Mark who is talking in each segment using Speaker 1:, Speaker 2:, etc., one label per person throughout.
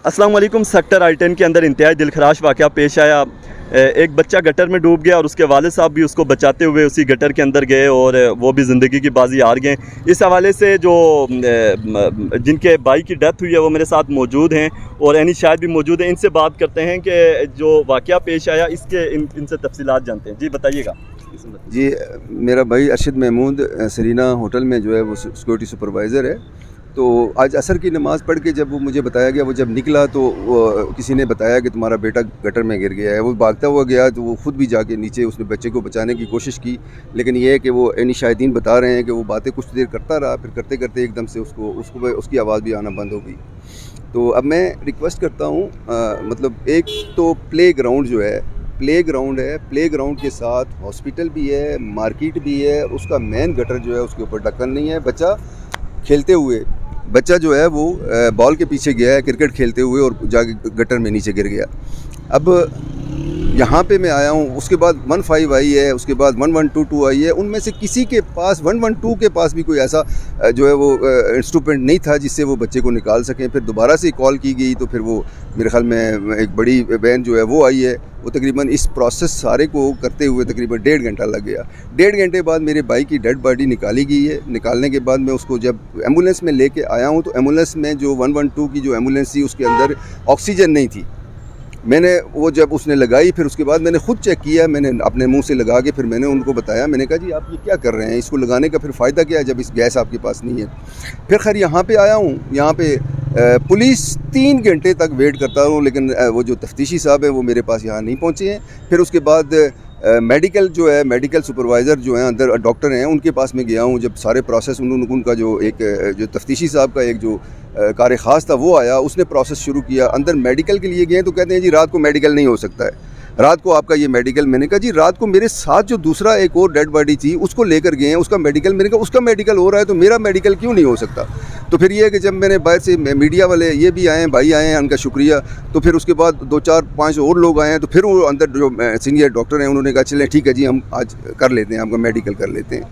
Speaker 1: अस्सलाम वालेकुम। Sector I-10 के अंदर इंतहाई दिलखराश वाक़या पेश आया। एक बच्चा गटर में डूब गया और उसके वालिद साहब भी उसको बचाते हुए उसी गटर के अंदर गए और वो भी ज़िंदगी की बाजी हार गए। इस हवाले से जो जिनके भाई की डेथ हुई है वो मेरे साथ मौजूद हैं और एनी शायद भी मौजूद हैं। इनसे बात करते हैं कि जो वाक़या पेश आया इसके इनसे तफसीलात जानते हैं। जी बताइएगा।
Speaker 2: जी, मेरा भाई अरशद महमूद सरीना होटल में जो है वो सिक्योरिटी सुपरवाइज़र है। तो आज असर की नमाज़ पढ़ के जब वो मुझे बताया गया, वो जब निकला तो किसी ने बताया कि तुम्हारा बेटा गटर में गिर गया है। वो भागता हुआ गया तो वो ख़ुद भी जाके नीचे उसने बच्चे को बचाने की कोशिश की, लेकिन ये है कि वो एनी शाहिदीन बता रहे हैं कि वो बातें कुछ देर करता रहा, फिर करते करते एकदम से उसकी आवाज़ भी आना बंद हो गई। तो अब मैं रिक्वेस्ट करता हूँ, मतलब एक तो प्ले ग्राउंड जो है, प्ले ग्राउंड के साथ हॉस्पिटल भी है, मार्केट भी है, उसका मेन गटर जो है उसके ऊपर ढक्कन नहीं है। बच्चा खेलते हुए जो है वो बॉल के पीछे गया है क्रिकेट खेलते हुए और जाके गटर में नीचे गिर गया। अब यहाँ पे मैं आया हूँ, उसके बाद 15 आई है, उसके बाद 1122 आई है। उनमें से किसी के पास 112 के पास भी कोई ऐसा जो है वो इंस्ट्रूमेंट नहीं था जिससे वो बच्चे को निकाल सकें। फिर दोबारा से कॉल की गई तो फिर वो मेरे ख्याल में एक बड़ी वैन जो है वो आई है। वो तकरीबन इस प्रोसेस सारे को करते हुए तकरीबन 1.5 घंटा लग गया। 1.5 घंटे बाद मेरे भाई की डेड बॉडी निकाली गई है। निकालने के बाद मैं उसको जब एम्बुलेंस में लेके आया हूँ तो एम्बुलेंस में जो 112 की जो एम्बुलेंस थी उसके अंदर ऑक्सीजन नहीं थी। मैंने वो जब उसने लगाई फिर उसके बाद मैंने ख़ुद चेक किया, मैंने अपने मुंह से लगा के फिर मैंने उनको बताया। मैंने कहा जी आप ये क्या कर रहे हैं, इसको लगाने का फिर फ़ायदा क्या है जब इस गैस आपके पास नहीं है। फिर खैर यहाँ पे आया हूँ, यहाँ पे पुलिस 3 घंटे तक वेट करता हूँ, लेकिन वो जो तफ्तीशी साहब हैं वो मेरे पास यहाँ नहीं पहुँचे हैं। फिर उसके बाद मेडिकल जो है, मेडिकल सुपरवाइज़र जो हैं अंदर डॉक्टर हैं, उनके पास में गया हूँ। जब सारे प्रोसेस उनका जो तफ्तीशी साहब का एक जो कार ख़ास था वो आया, उसने प्रोसेस शुरू किया। अंदर मेडिकल के लिए गए तो कहते हैं जी रात को मेडिकल नहीं हो सकता है, रात को आपका ये मेडिकल। मैंने कहा जी रात को मेरे साथ जो दूसरा एक और डेड बॉडी थी उसको लेकर गए हैं, उसका मेडिकल। मैंने कहा उसका मेडिकल हो रहा है तो मेरा मेडिकल क्यों नहीं हो सकता। तो फिर ये है कि जब मैंने बाहर से मीडिया वाले ये भी आए हैं, भाई आए हैं, उनका शुक्रिया। तो फिर उसके बाद 2 4 5 और लोग आए हैं, तो फिर वो अंदर जो सीनियर डॉक्टर हैं उन्होंने कहा चलें ठीक है जी हम आज कर लेते हैं, आपका मेडिकल कर लेते हैं।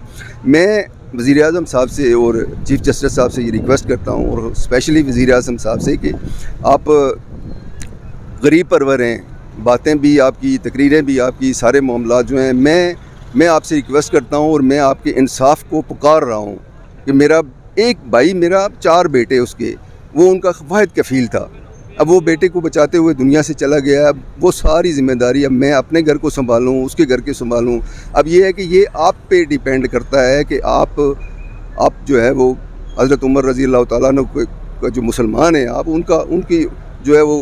Speaker 2: मैं वज़ीर आज़म साहब से और चीफ़ जस्टिस साहब से ये रिक्वेस्ट करता हूँ, और स्पेशली वज़ीर आज़म साहब से, कि आप गरीब परवर हैं, बातें भी आपकी, तकरीरें भी आपकी, सारे मामलात जो हैं, मैं आपसे रिक्वेस्ट करता हूँ और मैं आपके इंसाफ को पुकार रहा हूँ कि मेरा एक भाई, मेरा 4 बेटे उसके, वो उनका वाहिद कफ़ील था। अब वो बेटे को बचाते हुए दुनिया से चला गया। अब वो सारी ज़िम्मेदारी अब मैं अपने घर को संभालूं, उसके घर के संभालूं। अब ये है कि ये आप पे डिपेंड करता है कि आप जो है वो हज़रत उमर रज़ी अल्लाह ताला अन्हु का जो मुसलमान हैं, आप उनकी जो है वो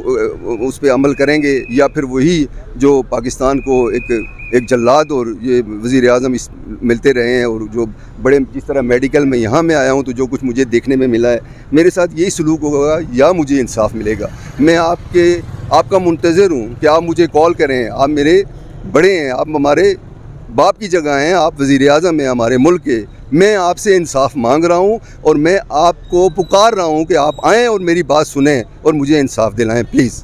Speaker 2: उस पे अमल करेंगे, या फिर वही जो पाकिस्तान को एक जल्लाद और ये वज़ीर आज़म मिलते रहे हैं। और जो बड़े जिस तरह मेडिकल में यहाँ मैं आया हूँ तो जो कुछ मुझे देखने में मिला है, मेरे साथ यही सलूक होगा या मुझे इंसाफ मिलेगा। मैं आपका मुंतज़िर हूँ कि आप मुझे कॉल करें। आप मेरे बड़े हैं, आप हमारे बाप की जगह हैं, आप वज़ीर आज़म हैं हमारे मुल्क के। मैं आपसे इंसाफ मांग रहा हूँ और मैं आपको पुकार रहा हूँ कि आप आएँ और मेरी बात सुनें और मुझे इंसाफ दिलाएँ प्लीज़।